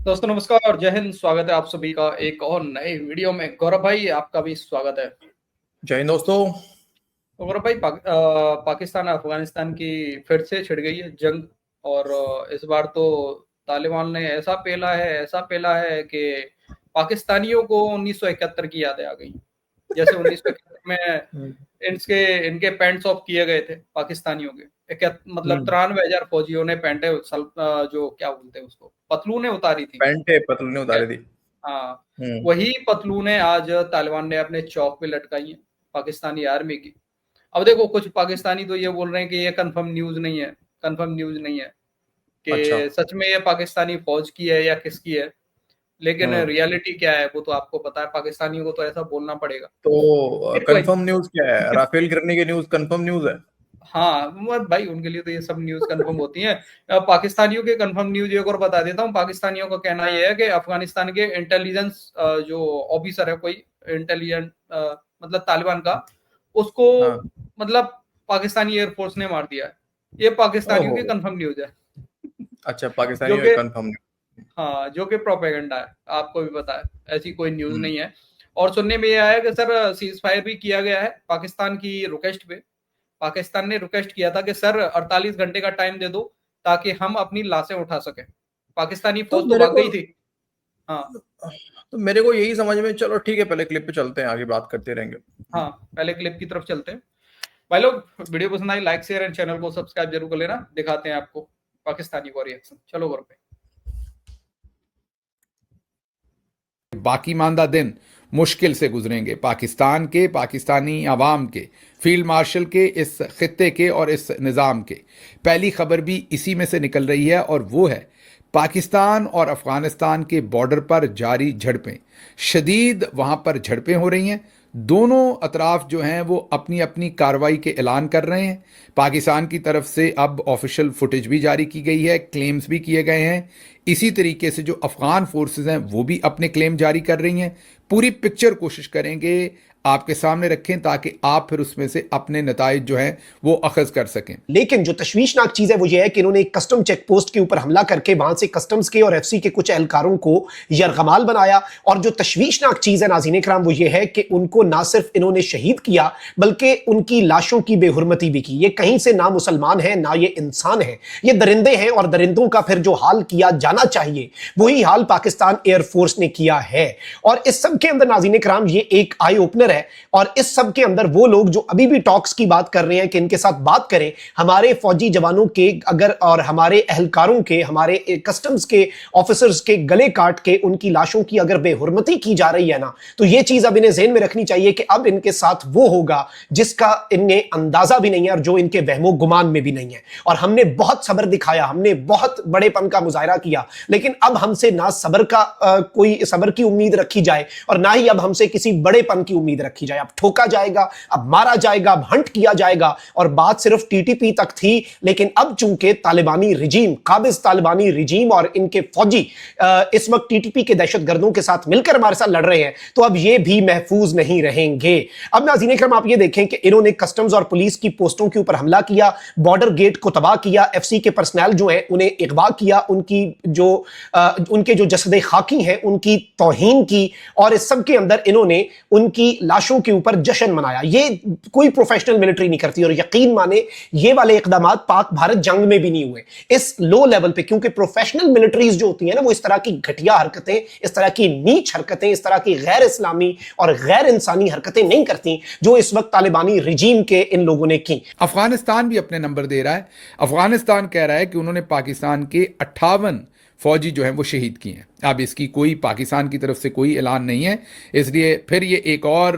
दोस्तों नमस्कार और जय हिंद। स्वागत है आप सभी का एक और नए वीडियो में। गौरव भाई आपका भी स्वागत है। जय हिंद दोस्तों। तो गौरव भाई पाकिस्तान और अफगानिस्तान की फिर से छिड़ गई है जंग। और इस बार तो तालिबान ने ऐसा पेला है कि पाकिस्तानियों को 1971 की यादें आ गई। जैसे 1971 में हम्म। इनके इनके पैंट्स ऑफ किए गए थे पाकिस्तानियों के। मतलब 93,000 फौजियों ने जो क्या बोलते हैं उसको, पतलूनें उतारी थी। पैंटे पतलूने ठीक है। उतारी थी। हाँ, हम्म। वही पतलूनें आज तालिबान ने अपने चौक पे लटकाई हैं, पाकिस्तानी आर्मी की। अब देखो, कुछ पाकिस्तानी तो ये बोल रहे हैं कि ये कंफर्म न्यूज़ नहीं है अच्छा। कि सच में ये पाकिस्तानी फौज की है या किसकी है। लेकिन हम्म। रियलिटी क्या है वो तो आपको पता है, पाकिस्तानियों को तो ऐसा बोलना पड़ेगा। तो फिर कंफर्म वही न्यूज क्या है? राफेल गिरने की न्यूज कंफर्म न्यूज है? हाँ, भाई उनके लिए तो ये सब न्यूज़ कंफर्म होती हैं। पाकिस्तानियों के कंफर्म न्यूज़ एक और बता देता हूँ। पाकिस्तानियों का कहना ये है कि अफ़गानिस्तान के इंटेलिजेंस जो ऑफिसर है कोई, इंटेलिजेंट मतलब तालिबान का, उसको हाँ। मतलब पाकिस्तानी एयरफोर्स ने मार दिया है। ये पाकिस्तानियों ओहो। की कंफर्म न्यूज़ है। अच्छा, जो पाकिस्तानी कि कंफर्म न्यूज। हाँ, जो कि प्रोपेगेंडा है, आपको भी पता है, ऐसी कोई न्यूज़ हम्म। नहीं है। और सुनने में ये आया कि सर सीज़ फायर भी किया गया है पाकिस्तान की रिक्वेस्ट पे। पाकिस्तान ने रिक्वेस्ट किया था कि सर 48 घंटे का टाइम दे दो ताकि हम अपनी लाशें उठा सकें। पाकिस्तानी तो फौज तो मेरे भाग को गई थी। हाँ। तो मेरे को यही समझ में, चलो ठीक है, पहले क्लिप पे चलते हैं, आगे बात करते रहेंगे। हाँ, पहले क्लिप की तरफ चलते हैं। भाई लोग, वीडियो पसंद I like share and channel को सब्सक्राइब जरूर कर लेना। दिखाते हैं आपको पाकिस्तानी को रिएक्शन। चलो गौरव पे। बाकी मानदा दिन मुश्किल से गुजरेंगे पाकिस्तान के, पाकिस्तानी आवाम के, फील्ड मार्शल के, इस खित्ते के और इस निज़ाम के। पहली खबर भी इसी में से निकल रही है और वो है पाकिस्तान और अफ़गानिस्तान के बॉर्डर पर जारी झड़पें। शदीद वहाँ पर झड़पें हो रही हैं। दोनों अतराफ जो हैं वो अपनी अपनी कार्रवाई के ऐलान कर रहे हैं। पाकिस्तान की तरफ से अब ऑफिशियल फुटेज भी जारी की गई है, क्लेम्स भी किए गए हैं। इसी तरीके से जो अफ़गान फोर्सेस हैं वो भी अपने क्लेम जारी कर रही हैं। पूरी पिक्चर कोशिश करेंगे आपके सामने रखें ताकि आप फिर उसमें से अपने नताइज जो हैं वो अखज़ कर सकें। लेकिन जो तशवीशनाक चीज है वो ये है कि इन्होंने एक कस्टम चेक पोस्ट के ऊपर हमला करके वहां से कस्टम्स के और एफसी के कुछ एहलकारों को यरगमाल बनाया। और जो तशवीशनाक चीज है नाज़रीन इकराम वो ये है कि उनको ना सिर्फ इन्होंने शहीद किया बल्कि उनकी लाशों की बेहुरमती भी की। ये कहीं से ना मुसलमान है ना ये इंसान है, ये दरिंदे हैं। और दरिंदों का फिर जो हाल किया जाना चाहिए वही हाल पाकिस्तान एयरफोर्स ने किया है। और इस सब के अंदर नाज़रीन इकराम ये एक आई ओपनर है। और इस सब के अंदर वो लोग जो अभी भी टॉक्स की बात कर रहे हैं कि इनके साथ बात करें, हमारे फौजी जवानों के अगर और हमारे एहलकारों के, हमारे कस्टम्स के ऑफिसर्स के गले काट के उनकी लाशों की अगर बेहुरमती की जा रही है ना, तो ये चीज अब इन्हें ज़हन में रखनी चाहिए कि अब इनके साथ वो होगा जिसका इन्हें अंदाजा भी नहीं है और जो इनके वहमो गुमान में भी नहीं है। और हमने बहुत सब्र दिखाया, हमने बहुत बड़ेपन का मुजाहरा किया, लेकिन अब हमसे ना सब्र का कोई सब्र की उम्मीद रखी जाए और ना ही अब हमसे किसी बड़ेपन की उम्मीद रखी जाए। अब ठोका जाएगा, अब मारा जाएगा, अब हंट किया जाएगा। और बात सिर्फ टीटीपी तक थी, लेकिन अब चूंकि तालिबानी रिजीम, काबिज तालिबानी रिजीम और इनके फौजी इस वक्त टीटीपी के दहशतगर्दों के साथ मिलकर हमारे साथ लड़ रहे हैं, तो अब ये भी महफूज नहीं रहेंगे। अब नाज़रीन इकराम आप ये देखें कि इन्होंने कस्टम्स और पुलिस की पोस्टों के ऊपर हमला किया, बॉर्डर गेट को तबाह किया, एफसी के पर्सनल जो है उन्हें अगवा किया, उनके जो जसदे खाकी हैं उनकी तौहीन की। और इस सब के अंदर इन्होंने उनकी लाशों के ऊपर जश्न मनाया। ये कोई प्रोफेशनल मिलिट्री नहीं करती। और यकीन माने ये वाले इकदाम पाक भारत जंग में भी नहीं हुए इस लो लेवल पे, क्योंकि प्रोफेशनल मिलिट्रीज जो होती है ना वो इस तरह की घटिया हरकतें, इस तरह की नीच हरकतें, इस तरह की गैर इस्लामी और गैर इंसानी हरकतें नहीं करती जो इस वक्त तालिबानी रिजीम के इन लोगों ने की। अफगानिस्तान भी अपने नंबर दे रहा है। अफगानिस्तान कह रहा है कि उन्होंने पाकिस्तान के 58 फौजी जो हैं वो शहीद किए हैं। अब इसकी कोई पाकिस्तान की तरफ से कोई ऐलान नहीं है, इसलिए फिर ये एक और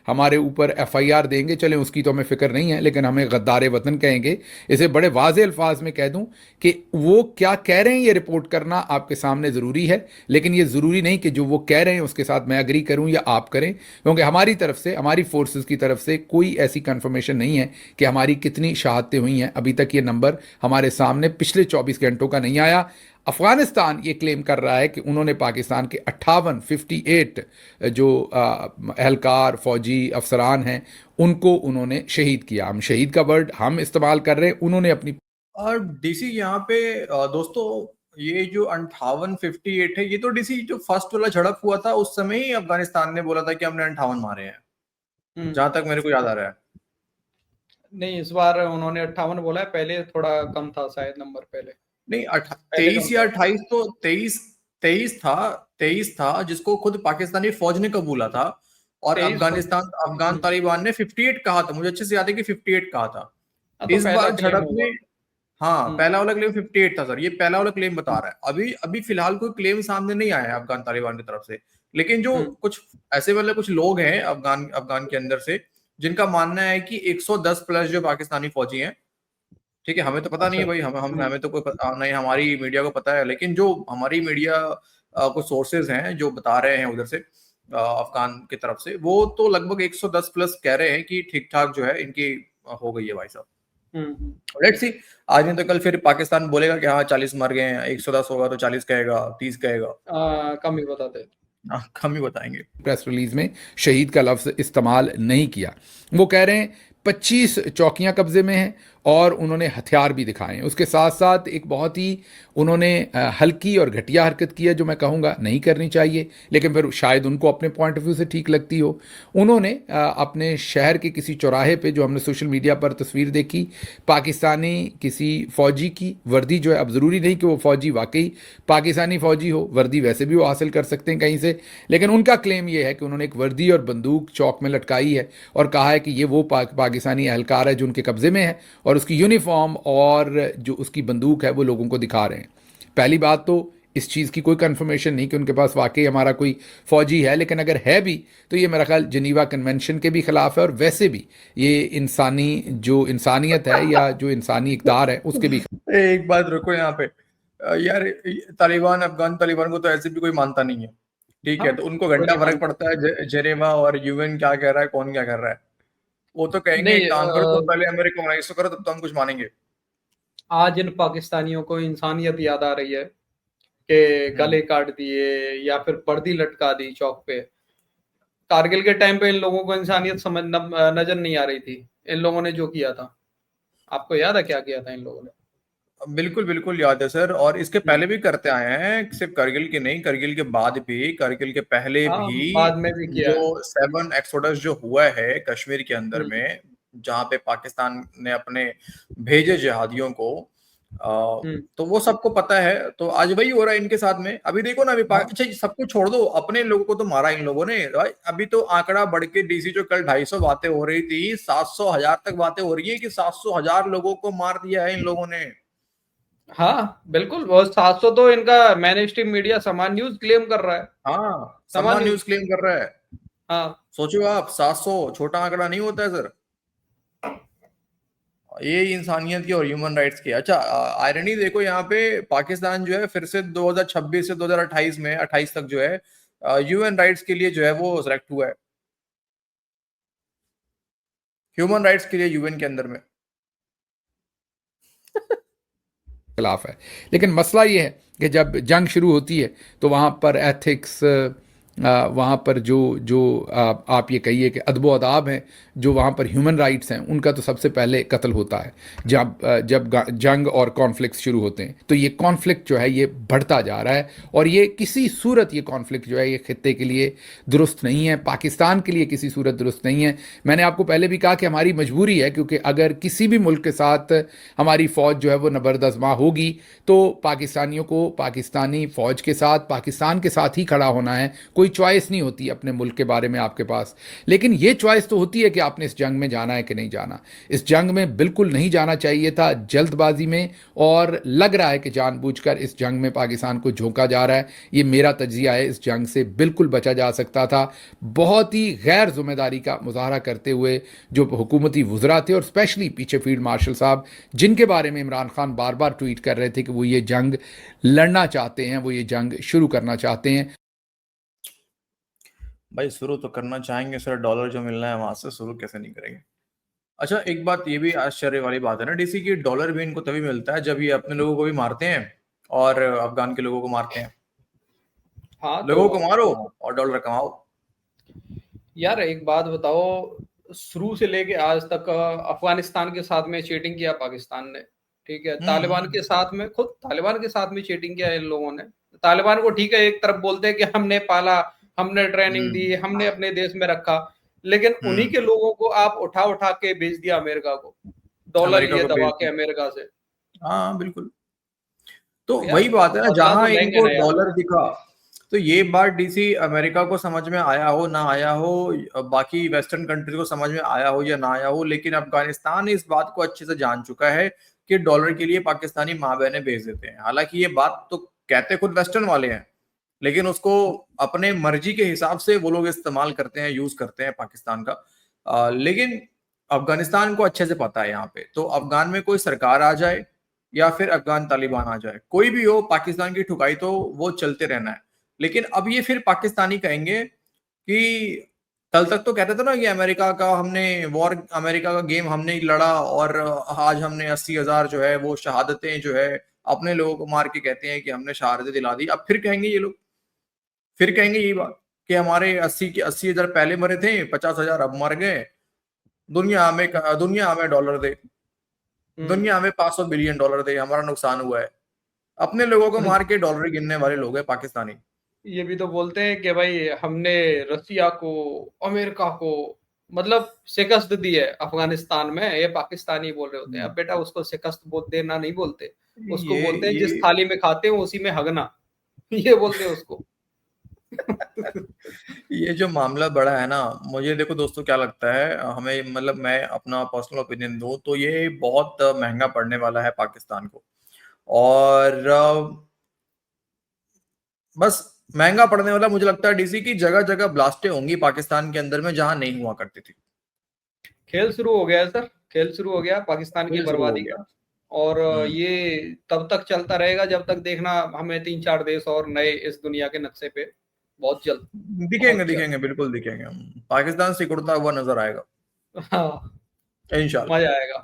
हमारे ऊपर एफआईआर देंगे। चलें, उसकी तो हमें फिक्र नहीं है, लेकिन हमें गद्दार वतन कहेंगे। इसे बड़े वाज़ेह अल्फाज में कह दूं कि वो क्या कह रहे हैं ये रिपोर्ट करना आपके सामने ज़रूरी है, लेकिन ये ज़रूरी नहीं कि जो वो कह रहे हैं उसके साथ मैं अग्री करूं या आप करें, क्योंकि हमारी तरफ से, हमारी फोर्सेस की तरफ से कोई ऐसी कंफर्मेशन नहीं है कि हमारी कितनी शहादतें हुई हैं। अभी तक ये नंबर हमारे सामने पिछले 24 घंटों का नहीं आया। अफगानिस्तान ये क्लेम कर रहा है कि उन्होंने पाकिस्तान के 58 जो एहलकार फौजी अफसरान हैं उनको उन्होंने शहीद किया। हम शहीद का वर्ड हम इस्तेमाल कर रहे हैं, उन्होंने अपनी। और डीसी यहाँ पे दोस्तों, ये जो 58-58 है, ये तो डीसी जो फर्स्ट वाला झड़प हुआ था उस समय ही अफगानिस्तान ने बोला था कि हमने 58 मारे हैं, जहां तक मेरे को याद आ रहा है। नहीं, इस बार उन्होंने 58 बोला है, पहले थोड़ा कम था शायद नंबर पहले। नहीं, पहले 23 कम या था। 28 तो 23 था जिसको खुद पाकिस्तानी फौज ने कबूला था, और 23 अफगान तालिबान ने 58 कहा था, मुझे अच्छे से याद है कि 58 कहा था। तो इस पहला बार क्लेम झड़प होगा। में, हाँ, पहला वाला क्लेम 58 था सर, ये पहला वाला क्लेम बता हम्म, रहा है। अभी अभी फिलहाल कोई क्लेम सामने नहीं आया है अफगान तालिबान की तरफ से, लेकिन जो हम्म, कुछ ऐसे वाले कुछ लोग हैं अफगान अफगान के अंदर से, जिनका मानना है कि 110 प्लस जो पाकिस्तानी फौजी हैं, ठीक है, हमें तो पता नहीं अच्छा। है भाई, हमें तो कोई नहीं, हमारी मीडिया को पता है, लेकिन जो हमारी मीडिया कुछ सोर्सेज हैं जो बता रहे हैं उधर से, अफगान की तरफ से, वो तो लगभग 110 प्लस कह रहे हैं कि ठीक ठाक जो है इनकी हो गई है भाई साहब। हम्म, लेट्स सी, आज नहीं तो कल फिर पाकिस्तान बोलेगा कि हाँ 40 मर गए हैं, 110 होगा तो 40 कहेगा, 30 कहेगा। कम ही बताते। कम ही बताएंगे। प्रेस रिलीज में शहीद का लफ्ज़ इस्तेमाल नहीं किया। वो कह रहे हैं 25 चौकियां कब्जे में हैं और उन्होंने हथियार भी दिखाए हैं। उसके साथ साथ एक बहुत ही उन्होंने हल्की और घटिया हरकत की है जो मैं कहूँगा नहीं करनी चाहिए, लेकिन फिर शायद उनको अपने पॉइंट ऑफ व्यू से ठीक लगती हो। उन्होंने अपने शहर के किसी चौराहे पे, जो हमने सोशल मीडिया पर तस्वीर देखी, पाकिस्तानी किसी फ़ौजी की वर्दी जो है, अब ज़रूरी नहीं कि वो फ़ौजी वाकई पाकिस्तानी फ़ौजी हो, वर्दी वैसे भी वो हासिल कर सकते हैं कहीं से, लेकिन उनका क्लेम ये है कि उन्होंने एक वर्दी और बंदूक चौक में लटकाई है और कहा है कि ये वो पाकिस्तानी एहलकार है जो उनके कब्जे में है, और उसकी यूनिफॉर्म और जो उसकी बंदूक है वो लोगों को दिखा रहे हैं। पहली बात तो इस चीज़ की कोई कंफर्मेशन नहीं कि उनके पास वाकई हमारा कोई फ़ौजी है, लेकिन अगर है भी तो ये मेरा ख्याल जनीवा कन्वेंशन के भी ख़िलाफ़ है, और वैसे भी ये इंसानी जो इंसानियत है या जो इंसानी इक़दार है उसके भी। एक बात रुको यहाँ पे, यार तालिबान, अफगान तालिबान को तो ऐसे भी कोई मानता नहीं है, ठीक है, हाँ, तो उनको कोई घंटा नहीं फर्क मानता। पड़ता है जेनेवा और यूएन क्या कह रहा है, कौन क्या कर रहा है। वो तो कहेंगे नहीं, एक काम करो, तुम पहले अमेरिका को नाइस करो, तब तो हम कुछ मानेंगे। आज इन पाकिस्तानियों को इंसानियत याद आ रही है कि हम्म। गले काट दिए या फिर वर्दी लटका दी चौक पे। कारगिल के टाइम पे इन लोगों को इंसानियत नजर नहीं आ रही थी, इन लोगों ने जो किया था। आपको याद है क्या किया था इन लोगों ने? बिल्कुल बिल्कुल याद है सर, और इसके हम्म, पहले भी करते आए हैं, सिर्फ करगिल के नहीं, करगिल के बाद भी, करगिल के पहले हाँ, भी। बाद में भी किया जो है। 7 एक्सोडस जो हुआ है कश्मीर के अंदर हम्म, में, जहां पे पाकिस्तान ने अपने भेजे जिहादियों को, हम्म, तो वो सबको पता है, तो आज वही हो रहा है इनके साथ में। अभी देखो ना, अभी हाँ, अच्छा सब कुछ छोड़ दो, अपने लोगों को तो मारा इन लोगों ने भाई। अभी तो आंकड़ा बढ़ के डीसी जो कल 250 बातें हो रही थी, 700,000 तक बातें हो रही है कि 700,000 लोगों को मार दिया है इन लोगों ने। हाँ, बिल्कुल। वो 700 तो इनका मेन स्ट्रीम मीडिया समान न्यूज क्लेम कर रहा है। हाँ, समान सम्मान न्यूज। न्यूज क्लेम कर रहा है। हाँ, सोचो आप, 700 छोटा आंकड़ा नहीं होता है सर। ये इंसानियत की और ह्यूमन राइट्स की। अच्छा, आयरनी देखो यहाँ पे, पाकिस्तान जो है फिर से 2026 से 2028 में 28 तक जो है यूएन राइट्स के लिए जो है वो सिलेक्ट हुआ है, ह्यूमन राइट्स के लिए यूएन के अंदर में। खिलाफ है। लेकिन मसला ये है कि जब जंग शुरू होती है तो वहाँ पर एथिक्स, वहाँ पर जो जो आप ये कहिए कि अदब अदाब हैं, जो वहाँ पर ह्यूमन राइट्स हैं, उनका तो सबसे पहले कत्ल होता है। जब जंग और कॉन्फ्लिक्ट शुरू होते हैं तो ये कॉन्फ्लिक्ट जो है ये बढ़ता जा रहा है, और ये किसी सूरत, ये कॉन्फ्लिक्ट जो है ये खित्ते के लिए दुरुस्त नहीं है, पाकिस्तान के लिए किसी सूरत दुरुस्त नहीं है। मैंने आपको पहले भी कहा कि हमारी मजबूरी है, क्योंकि अगर किसी भी मुल्क के साथ हमारी फ़ौज जो है वो नबरदज़मा होगी तो पाकिस्तानियों को पाकिस्तानी फ़ौज के साथ, पाकिस्तान के साथ ही खड़ा होना है। कोई चॉइस नहीं होती अपने मुल्क के बारे में आपके पास, लेकिन ये चॉइस तो होती है कि आपने इस जंग में जाना है कि नहीं जाना। इस जंग में बिल्कुल नहीं जाना चाहिए था, जल्दबाजी में, और लग रहा है कि जानबूझकर इस जंग में पाकिस्तान को झोंका जा रहा है। ये मेरा तज्जिया है, इस जंग से बिल्कुल बचा जा सकता था। बहुत ही गैर जिम्मेदारी का मुजाहरा करते हुए जो हुकूमती वुज़रा थे, और स्पेशली पीछे फील्ड मार्शल साहब, जिनके बारे में इमरान खान बार बार ट्वीट कर रहे थे कि वो ये जंग लड़ना चाहते हैं, वो ये जंग शुरू करना चाहते हैं। भाई शुरू तो करना चाहेंगे सर, डॉलर जो मिलना है वहां से शुरू कैसे नहीं करेंगे। अच्छा, एक बात ये भी आश्चर्य वाली बात है ना डीसी की, डॉलर भी इनको तभी मिलता है जब ये अपने लोगों को भी मारते हैं और अफगान के लोगों को मारते हैं। हाँ, तो लोगों को मारो और डॉलर कमाओ। यार एक बात बताओ, शुरू से लेके आज तक अफगानिस्तान के साथ में चीटिंग किया पाकिस्तान ने, ठीक है, तालिबान के साथ में, खुद तालिबान के साथ में चीटिंग किया इन लोगों ने। तालिबान को ठीक है, एक तरफ बोलते हैं कि हमने पाला, हमने ट्रेनिंग दी, हमने अपने देश में रखा, लेकिन उन्हीं के लोगों को आप उठा उठा के बेच दिया अमेरिका को, डॉलर लिए दबा के अमेरिका से। हाँ बिल्कुल। तो वही बात है ना, जहां इनको डॉलर दिखा, तो ये बात डीसी अमेरिका को समझ में आया हो ना आया हो, बाकी वेस्टर्न कंट्री को समझ में आया हो या ना आया हो, लेकिन अफगानिस्तान इस बात को अच्छे से जान चुका है कि डॉलर के लिए पाकिस्तानी माँ बहनें भेज देते हैं। हालांकि ये बात तो कहते खुद वेस्टर्न वाले हैं, लेकिन उसको अपने मर्जी के हिसाब से वो लोग इस्तेमाल करते हैं, यूज करते हैं पाकिस्तान का। लेकिन अफगानिस्तान को अच्छे से पता है यहाँ पे, तो अफगान में कोई सरकार आ जाए या फिर अफगान तालिबान आ जाए, कोई भी हो, पाकिस्तान की ठुकाई तो वो चलते रहना है। लेकिन अब ये फिर पाकिस्तानी कहेंगे कि कल तक तो कहते थे ना कि अमेरिका का हमने वॉर, अमेरिका का गेम हमने ही लड़ा और आज हमने 80,000 जो है वो शहादतें जो है अपने लोगों को मार के कहते हैं कि हमने शहादतें दिला दी। अब फिर कहेंगे ये लोग, फिर कहेंगे यही बात कि हमारे 80,000 पहले मरे थे, 50,000 अब मर गए, दुनिया हमें डॉलर दे, दुनिया हमें 500 बिलियन डॉलर दे, हमारा नुकसान हुआ है। अपने लोगों को मार के डॉलर गिनने वाले लोग हैं पाकिस्तानी। ये भी तो बोलते हैं कि भाई हमने रसिया को, अमेरिका को मतलब शिकस्त दी है अफगानिस्तान में, ये पाकिस्तानी बोल रहे होते हैं। अब बेटा उसको शिकस्त देना नहीं बोलते, उसको बोलते हैं जिस थाली में खाते हैं उसी में हगना, ये बोलते हैं उसको। ये जो मामला बड़ा है ना, मुझे देखो दोस्तों क्या लगता है, हमें मतलब मैं अपना पर्सनल ओपिनियन दूं तो ये बहुत महंगा पड़ने वाला है पाकिस्तान को। और बस महंगा पड़ने वाला, मुझे लगता है डीसी की जगह जगह ब्लास्टें होंगी पाकिस्तान के अंदर में जहां नहीं हुआ करती थी। खेल शुरू हो गया है सर, खेल शुरू हो गया पाकिस्तान की बर्बादी का। और ये तब तक चलता रहेगा जब तक देखना हमें 3-4 देश और नए इस दुनिया के नक्शे पे बहुत जल्द दिखेंगे, बिल्कुल दिखेंगे। पाकिस्तान सिकुड़ता हुआ नजर आएगा। हाँ, इंशाल्लाह, मजा आएगा।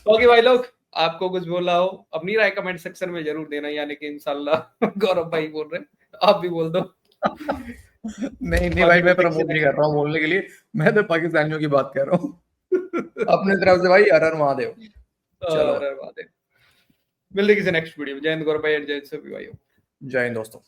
ओके भाई लोग, आपको कुछ बोलना हो अपनी राय कमेंट सेक्शन में जरूर देना, यानी कि इंशाल्लाह गौरव भाई बोल रहे हैं, आप भी बोल दो। नहीं भाई, मैं प्रमोट नहीं कर रहा हूँ बोलने के लिए, मैं तो पाकिस्तानियों की बात कर रहा हूँ। अपने तरफ से भाई हर हर महादेव। चलो, मिलते किसी नेक्स्ट वीडियो में। जय हिंद गौरव भाई, जय हिंद सभी भाइयों। जय हिंद दोस्तों।